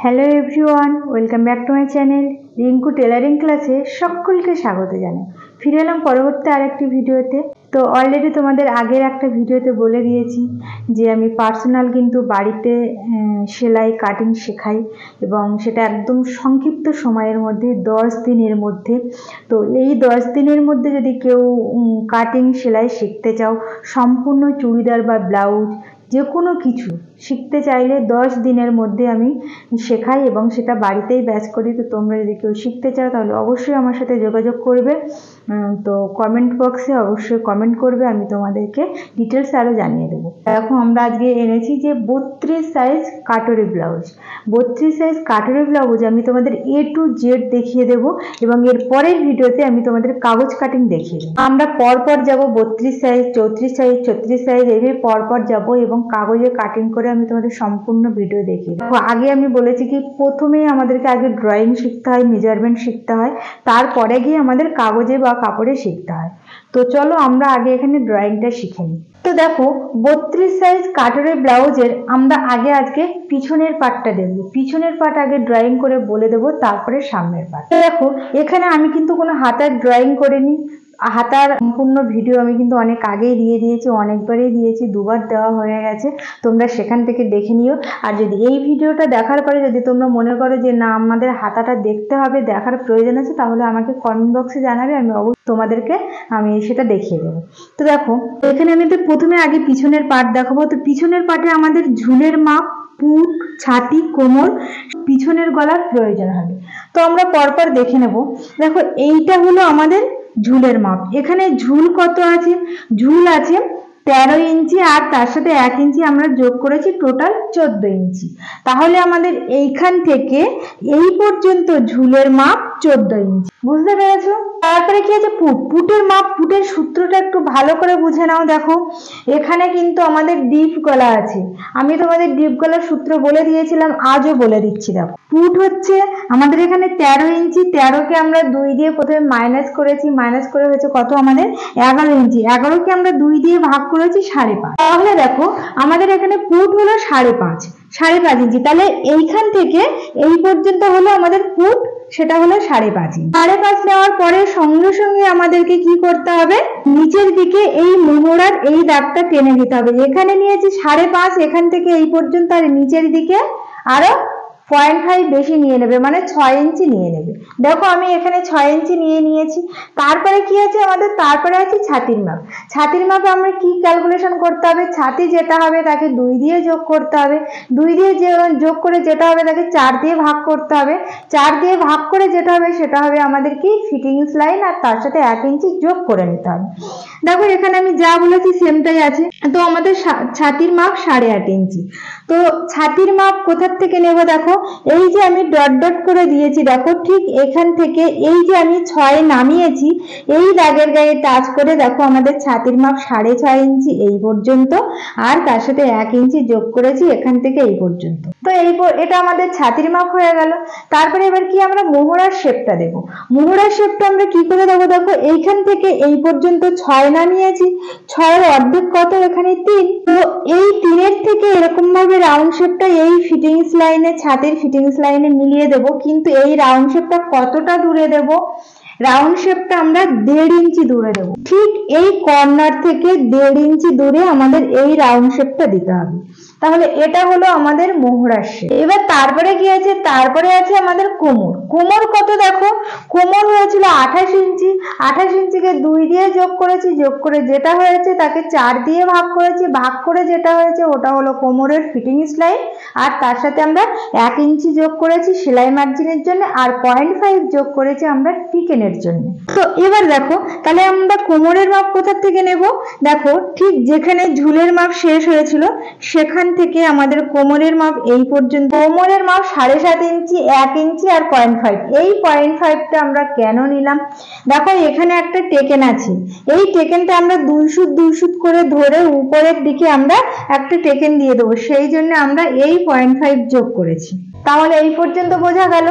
Hello everyone, welcome back to my channel Rinku tailoring ক্লাসে সকলকে স্বাগত জানাই। ফিরে এলাম পরবর্তী আরেকটি ভিডিওতে। তো অলরেডি তোমাদের আগের একটা ভিডিওতে বলে দিয়েছি যে আমি পার্সোনাল কিন্তু বাড়িতে সেলাই কাটিং শেখাই এবং সেটা একদম সংক্ষিপ্ত সময়ের মধ্যে 10 দিনের মধ্যে। তো এই 10 দিনের মধ্যে যদি কেউ কাটিং সেলাই শিখতে চাও, সম্পূর্ণ চুড়িদার বা ব্লাউজ যে কোনো কিছু শিখতে চাইলে 10 দিনের মধ্যে আমি শেখাই এবং সেটা বাড়িতেই ব্যাচ করি। তো তোমরা যদি কেউ শিখতে চাও তাহলে অবশ্যই আমার সাথে যোগাযোগ করবে। তো কমেন্ট বক্সে অবশ্যই কমেন্ট করবে, আমি তোমাদেরকে ডিটেলস আরও জানিয়ে দেবো। এখন আমরা আজকে এনেছি যে 32 size katori blouse. 32 size katori blouse আমি তোমাদের A to Z দেখিয়ে দেবো এবং এর পরের ভিডিওতে আমি তোমাদের কাগজ কাটিং দেখিয়ে দেবো। আমরা পরপর যাব 32 সাইজ, 34 সাইজ, 36 সাইজ এইভাবে পরপর যাব এবং কাগজে কাটিং করে আমি তোমাদের সম্পূর্ণ ভিডিও দেখিয়ে দেবো। আগে আমি বলেছি কি প্রথমেই আমাদেরকে আগে ড্রয়িং শিখতে হয়, মেজারমেন্ট শিখতে হয়, তারপরে গিয়ে আমাদের কাগজে বা কাপড়ে শিখতে হয়। তো চলো আমরা আগে এখানে ড্রয়িংটা শিখে নিই। তো দেখো 32 সাইজ কাটরি ব্লাউজের আমরা আগে আজকে পিছনের পার্টটা দেখব। পিছনের পার্ট আগে ড্রয়িং করে বলে দেবো, তারপরে সামনের পার্ট। দেখো এখানে আমি কিন্তু কোনো হাতার ড্রয়িং করিনি। হাতার সম্পূর্ণ ভিডিও আমি কিন্তু অনেক আগেই দিয়ে দিয়েছি, অনেকবারই দিয়েছি, 2বার দেওয়া হয়ে গেছে। তোমরা সেখান থেকে দেখে নিও। আর যদি এই ভিডিওটা দেখার পরে যদি তোমরা মনে করো যে না আমাদের হাতাটা দেখতে হবে, দেখার প্রয়োজন আছে, তাহলে আমাকে কমেন্ট বক্সে জানাবে, আমি অবশ্যই তোমাদেরকে আমি সেটা দেখিয়ে দেবো। তো দেখো এখানে আমি তো প্রথমে আগে পিছনের পার্ট দেখাবো। তো পিছনের পার্টে আমাদের ঝুলের মাপ, পুট, ছাতি, কোমর, পিছনের গলার প্রয়োজন হবে। তো আমরা পরপর দেখে নেব। দেখো এইটা হলো আমাদের ঝুলের মাপ। এখানে ঝুল কত আছে? ঝুল আছে 13 ইঞ্চি আর তার সাথে 1 ইঞ্চি আমরা যোগ করেছি, টোটাল 14 ইঞ্চি। তাহলে আমাদের এইখান থেকে এই পর্যন্ত ঝুলের মাপ 14 ইঞ্চি। বুঝতে পেরেছো? তারপরে কি আছে পুট। পুটের মাপ, পুটের সূত্রটা একটু ভালো করে বুঝে নাও। দেখো এখানে কিন্তু আমাদের ডিপ গলা আছে, আমি তোমাদের ডিপ গলার সূত্র বলে দিয়েছিলাম, আজও বলে দিচ্ছি। দেখো পুট হচ্ছে আমাদের এখানে 13 ইঞ্চি, 13কে আমরা 2 দিয়ে প্রথমে মাইনাস করেছি, মাইনাস করে হয়েছে কত আমাদের 11 ইঞ্চি, 11কে আমরা 2 দিয়ে ভাগ করেছি 5.5। তাহলে দেখো আমাদের এখানে পুট হলো 5.5 ইঞ্চি। তাহলে এইখান থেকে এই পর্যন্ত হলো আমাদের পুট, সেটা হলো 5.5 ইঞ্চি। 5.5 নেওয়ার পরে সঙ্গে সঙ্গে আমাদেরকে কি করতে হবে, নিচের দিকে এই মোহরার এই দাগটা টেনে দিতে হবে। এখানে নিয়েছি 5.5, এখান থেকে এই পর্যন্ত, আর নিচের দিকে আরো 0.5 বেশি নিয়ে নেবে, মানে 6 ইঞ্চি নিয়ে নেবে। দেখো আমি এখানে 6 ইঞ্চি নিয়ে নিয়েছি। তারপরে কি আছে আমাদের, তারপরে আছে ছাতির মাপ। ছাতির মাপে আমরা কি ক্যালকুলেশন করতে হবে, ছাতি যেটা হবে তাকে 2 দিয়ে যোগ করতে হবে, 2 দিয়ে যোগ করে যেটা হবে তাকে 4 দিয়ে ভাগ করতে হবে, 4 দিয়ে ভাগ করে যেটা হবে সেটা হবে আমাদের কি ফিটিংস লাইন, আর তার সাথে 1 ইঞ্চি যোগ করে নিতে হবে। দেখো এখানে আমি যা বলেছি সেমটাই আছে। তো আমাদের ছাতির মাপ 8.5 ইঞ্চি। তো ছাতির মাপ কোথার থেকে নেব, দেখো এই যে আমি ডট ডট করে দিয়েছি, দেখো ঠিক এখান থেকে এই যে আমি 6 নামিয়েছি, এই দাগের গায়ে টাচ করে দেখো আমাদের ছাতির মাপ 6.5 ইঞ্চি এই পর্যন্ত, আর তার সাথে 1 ইঞ্চি যোগ করেছি এখান থেকে এই পর্যন্ত। তো এটা আমাদের ছাতির মাপ হয়ে গেল। তারপরে এবার কি আমরা মোহরার শেপটা দেব। মোহরার শেপটা আমরা কি করে দেবো, দেখো এইখান থেকে এই পর্যন্ত 6 নামিয়েছি, 6-এর অর্ধেক কত, এখানে 3। তো এই 3-এর থেকে এরকম ভাবে রাউন্ড শেপটা এই ফিটিংস লাইনে, ছাতির ফিটিংস লাইনে মিলিয়ে দেব। কিন্তু এই রাউন্ড শেপটা কতটা দূরে দেব, রাউন্ড শেপটা আমরা 1.5 ইঞ্চি দূরে দেব। ঠিক এই কর্নার থেকে 1.5 ইঞ্চি দূরে আমাদের এই রাউন্ড শেপটা দিতে হবে। তাহলে এটা হলো আমাদের মোহরার শেপ। এবার তারপরে কি আছে, তারপরে আছে আমাদের কোমর। কোমর কত, দেখো কোমর হয়েছিল 28 ইঞ্চি, 28 ইঞ্চিকে 2 দিয়ে যোগ করেছি, যোগ করে যেটা হয়েছে তাকে 4 দিয়ে ভাগ করেছি, ভাগ করে যেটা হয়েছে ওটা হলো কোমরের ফিটিংস লাইন, আর তার সাথে আমরা 1 ইঞ্চি যোগ করেছি সেলাই মার্জিনের জন্য, আর 0.5 যোগ করেছি আমরা টিকেনের জন্য। তো এবার দেখো তাহলে আমরা কোমরের মাপ কোথা থেকে নেব, দেখো ঠিক যেখানে ঝুলের মাপ শেষ হয়েছিল সেখান থেকে আমাদের কোমরের মাপ এই পর্যন্ত। কোমরের মাপ 7.5 ইঞ্চি, 1 ইঞ্চি আর 0.5। এই 0.5টা আমরা কেন নিলাম, দেখো এখানে একটা টেকেন আছে, এই টেকেনটা আমরা 2 সুত করে ধরে উপরের দিকে আমরা একটা টেকেন দিয়ে দেবো, সেই জন্য আমরা এই 0.5 যোগ করেছি। তাহলে এই পর্যন্ত বোঝা গেল।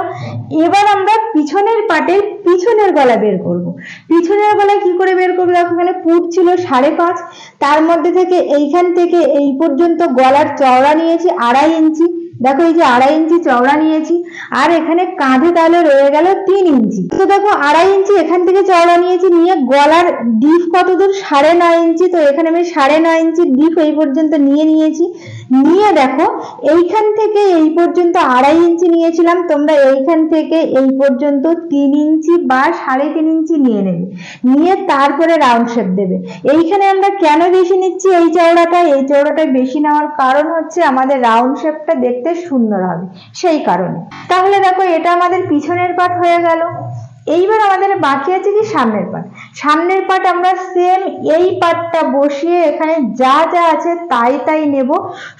এবার আমরা পিছনের পাটের পিছনের গলা বের করব। পিছনের গলায় কি করে বের করবো, দেখো এখানে পুট ছিল 5.5, তার মধ্যে থেকে এইখান থেকে এই পর্যন্ত গলার চওড়া নিয়েছি 2.5 ইঞ্চি, দেখো এই যে 2.5 ইঞ্চি চওড়া নিয়েছি, আর এখানে কাঁধে তাহলে রয়ে গেল 3 ইঞ্চি। তো দেখো 2.5 ইঞ্চি এখান থেকে চওড়া নিয়েছি, নিয়ে গলার ডিপ কত দূর, 9.5 ইঞ্চি। তো এখানে আমি 9.5 ইঞ্চি ডিপ এই পর্যন্ত নিয়েছি। নিয়ে দেখো এইখান থেকে এই পর্যন্ত 2.5 ইঞ্চি নিয়েছিলাম, তোমরা এইখান থেকে এই পর্যন্ত 3 ইঞ্চি বা 3.5 ইঞ্চি নিয়ে নেবে, নিয়ে তারপরে রাউন্ড শেপ দেবে। এইখানে আমরা কেন বেশি নিচ্ছি এই চওড়াটা বেশি নেওয়ার কারণ হচ্ছে আমাদের রাউন্ড শেপটা দেখতে সুন্দর হবে, সেই কারণে। তাহলে দেখো এটা আমাদের পিছনের পার্ট হয়ে গেল। এইবার আমাদের বাকি আছে কি সামনের পার্ট। সামনের পার্ট আমরা সেম এই পার্টটা বসিয়ে এখানে যা যা আছে তাই নেব।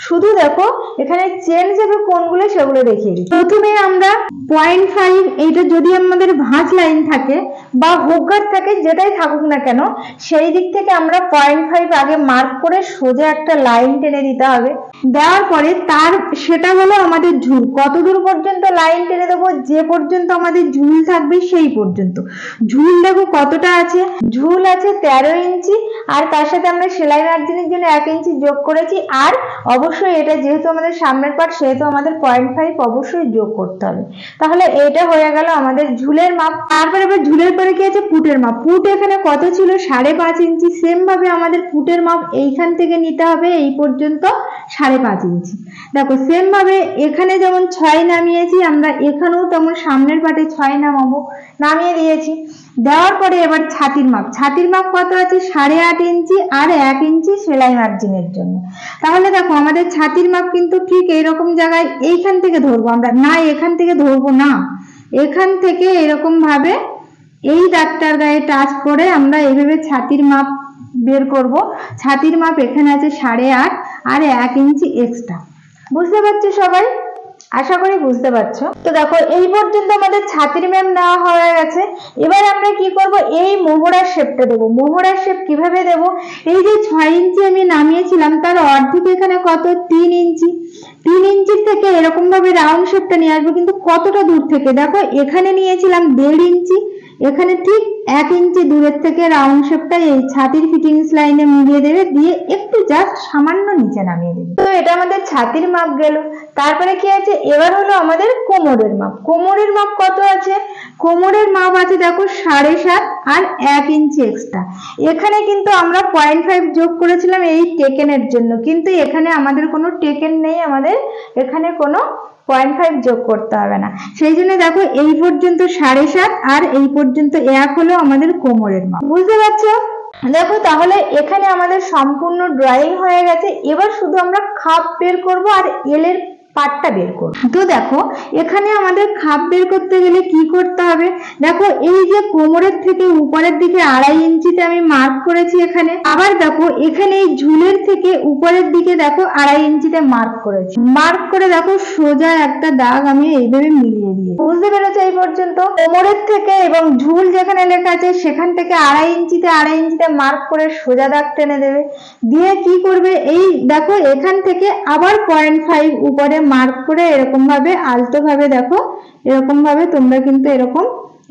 শুধু দেখো এখানে চেঞ্জ হবে কোনগুলো সেগুলো দেখিয়ে দিই। প্রথমে আমরা 0.5, এইটা যদি আমাদের ভাঁজ লাইন থাকে বা হুকগার্ড থাকে, যেটাই থাকুক না কেন, সেই দিক থেকে আমরা 0.5 আগে মার্ক করে সোজা একটা লাইন টেনে দিতে হবে। দেওয়ার পরে সেটা হলো আমাদের ঝুল। কত দূর পর্যন্ত লাইন টেনে দেবো, যে পর্যন্ত আমাদের ঝুল থাকবে সেই পর্যন্ত। ঝুল দেখো কতটা আছে, ঝুল আছে 13 ইঞ্চি, আর তার সাথে আমরা সেলাই মার্জিনের জন্য 1 ইঞ্চি যোগ করেছি। আর অবশ্যই এটা যেহেতু আমাদের সামনের পার্ট, সেহেতু আমাদের 0.5 অবশ্যই যোগ করতে হবে। তাহলে এটা হয়ে গেল আমাদের ঝুলের মাপ। তারপরে আবার ঝুলের পরে কি আছে, পুটের মাপ। পুট এখানে কত ছিল, 5.5 ইঞ্চি। সেম ভাবে আমাদের পুটের মাপ এইখান থেকে নিতে হবে এই পর্যন্ত 5.5 ইঞ্চি। দেখো সেম ভাবে এখানে যেমন 6 নামিয়েছি, আমরা এখানেও তেমন সামনের পাটে 6 নামাবো, নামিয়ে দিয়েছি। দেওয়ার পরে এবার ছাতির মাপ কত আছে, 8.5 ইঞ্চি, আর 1 ইঞ্চি সেলাই মার্জিনের জন্য। তাহলে দেখো আমাদের ছাতির মাপ কিন্তু ঠিক এইরকম জায়গায় এইখান থেকে ধরবো আমরা, না এখান থেকে ধরবো না, এখান থেকে এরকম ভাবে এই দাগটার গায়ে টাচ করে আমরা এইভাবে ছাতির মাপ বের করব। ছাতির মাপ এখানে আছে 8.5 আর 1 ইঞ্চি এক্সট্রা। বুঝতে পারছো সবাই? আশা করি বুঝতে পারছো। তো দেখো এই পর্যন্ত আমাদের ছাতির মাপ নেওয়া হয়ে গেছে। এবার আমরা কি করব, এই মোহরার শেপটা দেবো। মোহরার শেপ কিভাবে দেব, এই যে 6 ইঞ্চি আমি নামিয়েছিলাম তার অর্ধেক এখানে কত, 3 ইঞ্চি। 3 ইঞ্চির থেকে এরকম ভাবে রাউন্ড শেপটা নিয়ে আসবো, কিন্তু কতটা দূর থেকে, দেখো এখানে নিয়েছিলাম 1.5 ইঞ্চি, এখানে ঠিক 1 ইঞ্চি দূরের থেকে রাউন্ড শেপটা এই ছাতির ফিটিংস লাইনে মিলিয়ে দেবে, দিয়ে একটু জাস্ট সামান্য নিচে নামিয়ে দেবে। তো এটা আমাদের ছাতির মাপ গেল। তারপরে কি আছে, এবার হলো আমাদের কোমরের মাপ। কোমরের মাপ কত আছে, কোমরের মাপ আছে দেখো 7.5 আর 1 ইঞ্চি এক্সট্রা। এখানে কিন্তু আমরা 0.5 যোগ করেছিলাম এই টেকেনের জন্য, কিন্তু এখানে আমাদের কোনো টেকেন নেই, আমাদের এখানে কোনো 0.5 যোগ করতে হবে না। সেই জন্য দেখো এই পর্যন্ত 7.5 আর এই পর্যন্ত 1 হলো আমাদের কোমরের মাপ। বুঝতে পারছো? দেখো তাহলে এখানে আমাদের সম্পূর্ণ ড্রয়িং হয়ে গেছে। এবার শুধু আমরা খাপ বের করব আর এলের পাটটা বের করব। তো দেখো এখানে আমাদের খাপ বের করতে গেলে কি করতে হবে, দেখো এই যে কোমরের থেকে উপরের দিকে 2.5 ইঞ্চিতে আমি মার্ক করেছি এখানে। আবার দেখো এখানে এই ঝুলের থেকে উপরের দিকে দেখো 2.5 ইঞ্চিতে মার্ক করেছি। মার্ক করে দেখো সোজা একটা দাগ আমি এইভাবে মিলিয়ে দিয়ে। বুঝতে পেরেছো এই পর্যন্ত? কোমরের থেকে এবং ঝুল যেখানে লেখা আছে সেখান থেকে 2.5 ইঞ্চিতে মার্ক করে সোজা দাগ টেনে দেবে। দিয়ে কি করবে, এই দেখো এখান থেকে আবার 0.5 উপরে মার্ক করে এরকম ভাবে আলতো ভাবে দেখো এরকম ভাবে তোমরা কিন্তু এরকম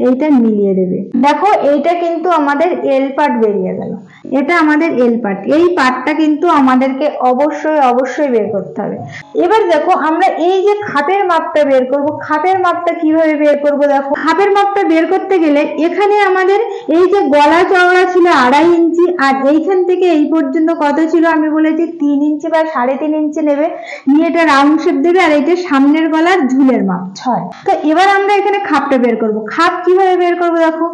এইটা মিলিয়ে দেবে। দেখো এইটা কিন্তু আমাদের এল পার্ট বেরিয়ে গেল, এটা আমাদের এল পার্ট। এই পার্টটা কিন্তু আমাদেরকে অবশ্যই বের করতে হবে। এবার দেখো আমরা এই যে খাপের মাপটা বের করব, খাপের মাপটা কিভাবে বের করব, দেখো খাপের মাপটা বের করতে গেলে এখানে আমাদের এই যে গলা চওড়া ছিল 2.5 ইঞ্চি, আর এইখান থেকে এই পর্যন্ত কত ছিল আমি বলেছি 3 ইঞ্চি বা 3.5 ইঞ্চি নেবে, নিয়ে এটা রাউন্ড শেপ দেবে। আর এইটা সামনের গলার ঝুলের মাপ 6। তো এবার আমরা এখানে খাপটা বের করব। খাপ কিভাবে বের করব, দেখো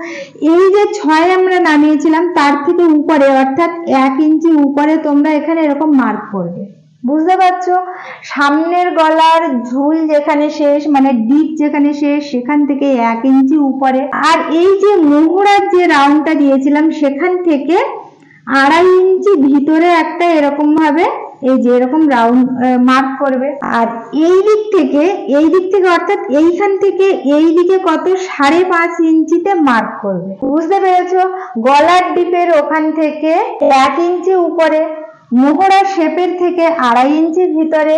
এই যে 6 আমরা নামিয়েছিলাম তার থেকে উপরে অর্থাৎ 1 ইঞ্চি উপরে তোমরা এখানে এরকম মার্ক করবে। বুঝতে পারছো? সামনের গলার ঝুল যেখানে শেষ মানে ডিপ যেখানে শেষ সেখান থেকে 1 ইঞ্চি উপরে, আর এই যে মোহরার যে রাউন্ডটা দিয়েছিলাম সেখান থেকে 2.5 ইঞ্চি ভিতরে একটা এরকম ভাবে এই যে এরকম রাউন্ড মার্ক করবে। আর এই দিক থেকে অর্থাৎ এইখান থেকে এই দিকে কত 5.5 ইঞ্চিতে মার্ক করবে। বুঝতে পেরেছো? গলার ডিপের ওখান থেকে 1 ইঞ্চি উপরে, মোহরার শেপের থেকে 2.5 ইঞ্চি ভিতরে,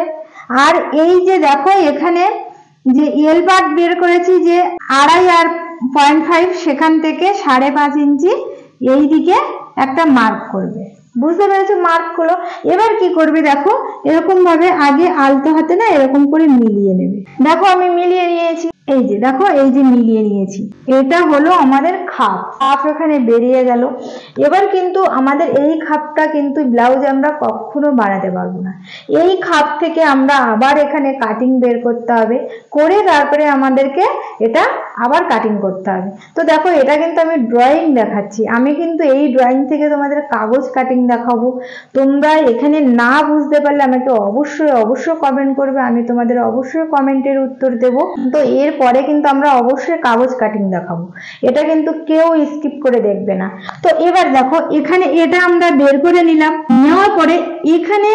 আর এই যে দেখো এখানে যে এল পার্ট বের করেছি যে 2.5 আর 0.5 সেখান থেকে 5.5 ইঞ্চি এই দিকে একটা মার্ক করবে। বুঝতে পেরেছো মার্কগুলো? এবার কি করবে দেখো, এরকম ভাবে আগে আলতো হাতে না এরকম করে মিলিয়ে নেবে। দেখো আমি মিলিয়ে নিয়েছি, এই যে দেখো এই যে মিলিয়ে নিয়েছি, এটা হলো আমাদের খাপ। খাপ এখানে বেরিয়ে গেল। এবার কিন্তু আমাদের এই খাপটা কিন্তু ব্লাউজ আমরা কখনো বাড়াতে পারবো না। এই খাপ থেকে আমরা আবার এখানে কাটিং বের করতে হবে, করে তারপরে আমাদেরকে এটা আবার কাটিং করতে হবে। তো দেখো এটা কিন্তু আমি ড্রয়িং দেখাচ্ছি, আমি কিন্তু এই ড্রয়িং থেকে তোমাদের কাগজ কাটিং দেখাবো। তোমরা এখানে না বুঝতে পারলে আমাকে অবশ্যই অবশ্যই কমেন্ট করবে, আমি তোমাদের অবশ্যই কমেন্টের উত্তর দেব। তো এর পরে কিন্তু আমরা অবশ্যই কাগজ কাটিং দেখাবো, এটা কিন্তু কেউ স্কিপ করে দেখবে না। তো এবার দেখো এখানে এটা আমরা বের করে নিলাম, নেওয়ার পরে এখানে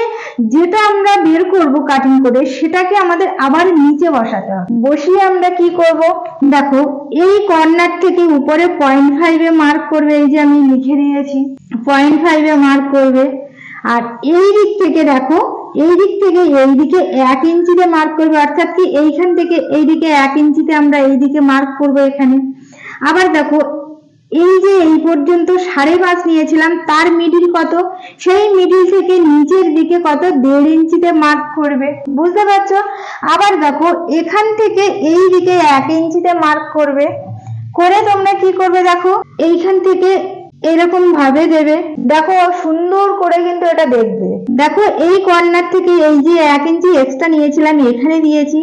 যেটা আমরা বের করব কাটিং করে সেটাকে আমাদের আবার নিচে বসাতে হবে। বসিয়ে আমরা কি করব দেখো, এই কর্নার থেকে উপরে 0.5 মার্ক করবে, এই যে আমি লিখে দিয়েছি 0.5 মার্ক করবে। আর এই দিক থেকে দেখো, এই দিক থেকে এই দিকে 1 ইঞ্চিতে মার্ক করবে, অর্থাৎ কি এইখান থেকে এই দিকে 1 ইঞ্চিতে আমরা এই দিকে মার্ক করব এখানে। আবার দেখো এই যে এই পর্যন্ত 5.5 নিয়েছিলাম, তার মিডিল কত, সেই মিডিল থেকে নিচের দিকে কত 1.5 ইঞ্চিতে মার্ক করবে, বুঝতে পারছো? আবার দেখো এখান থেকে এই দিকে 1 ইঞ্চিতে মার্ক করবে, করে তোমরা কি করবে দেখো এইখান থেকে এরকম ভাবে দেবে। দেখো সুন্দর করে কিন্তু এটা দেখবে। দেখো এই কর্নার থেকে এই যে 1 ইঞ্চি এক্সট্রা নিয়েছিলাম এখানে দিয়েছি,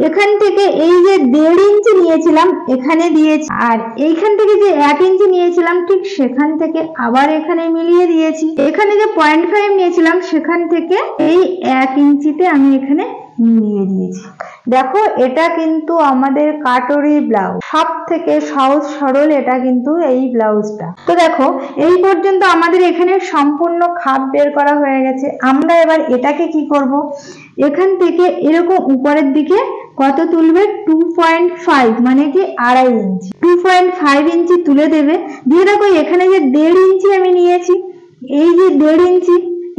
এখান থেকে এই যে 1.5 ইঞ্চি নিয়েছিলাম এখানে দিয়েছি, আর এইখান থেকে যে 1 ইঞ্চি নিয়েছিলাম ঠিক সেখান থেকে আবার এখানে মিলিয়ে দিয়েছি। এখানে যে 0.5 নিয়েছিলাম সেখান থেকে এই 1 ইঞ্চিতে আমি এখানে মিলিয়ে দিয়েছি। দেখো এটা কিন্তু আমাদের কাটরি ব্লাউজ, সব থেকে সহজ সরল এটা কিন্তু এই ব্লাউজটা। তো দেখো এই পর্যন্ত আমাদের এখানে সম্পূর্ণ খাপ বের করা হয়ে গেছে। আমরা এবার এটাকে কি করব, এখান থেকে এরকম উপরের দিকে কত তুলবে 2.5 মানে কি 2.5 ইঞ্চি, 2.5 ইঞ্চি তুলে দেবে। দিয়ে দেখো এখানে যে 1.5 ইঞ্চি আমি নিয়েছি, এই যে 1.5 ইঞ্চি,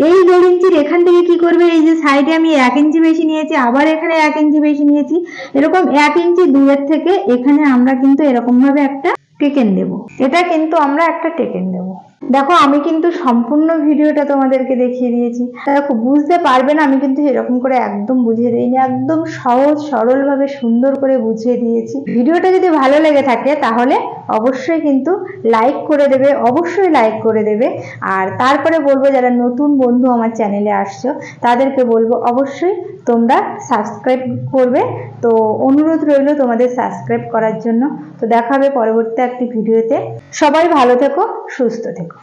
এই 1.5 ইঞ্চির এখান থেকে কি করবে, এই যে সাইডে আমি 1 ইঞ্চি বেশি নিয়েছি, আবার এখানে 1 ইঞ্চি বেশি নিয়েছি, এরকম 1 ইঞ্চি দূরের থেকে এখানে আমরা কিন্তু এরকম ভাবে একটা টেকেন দেব। এটা কিন্তু আমরা একটা টেকেন দেব। দেখো আমি কিন্তু সম্পূর্ণ ভিডিওটা তোমাদেরকে দেখিয়ে দিয়েছি, দেখো বুঝতে পারবে না আমি কিন্তু এরকম করে একদম বুঝিয়ে দিইনি, একদম সহজ সরল ভাবে সুন্দর করে বুঝিয়ে দিয়েছি। ভিডিওটা যদি ভালো লেগে থাকে তাহলে অবশ্যই কিন্তু লাইক করে দেবে, অবশ্যই লাইক করে দেবে। আর তারপরে বলবো যারা নতুন বন্ধু আমার চ্যানেলে আসছো তাদেরকে বলবো অবশ্যই তোমরা সাবস্ক্রাইব করবে। তো অনুরোধ রইল তোমাদের সাবস্ক্রাইব করার জন্য। তো দেখা হবে পরবর্তী একটি ভিডিওতে। সবাই ভালো থেকো, সুস্থ থেকো।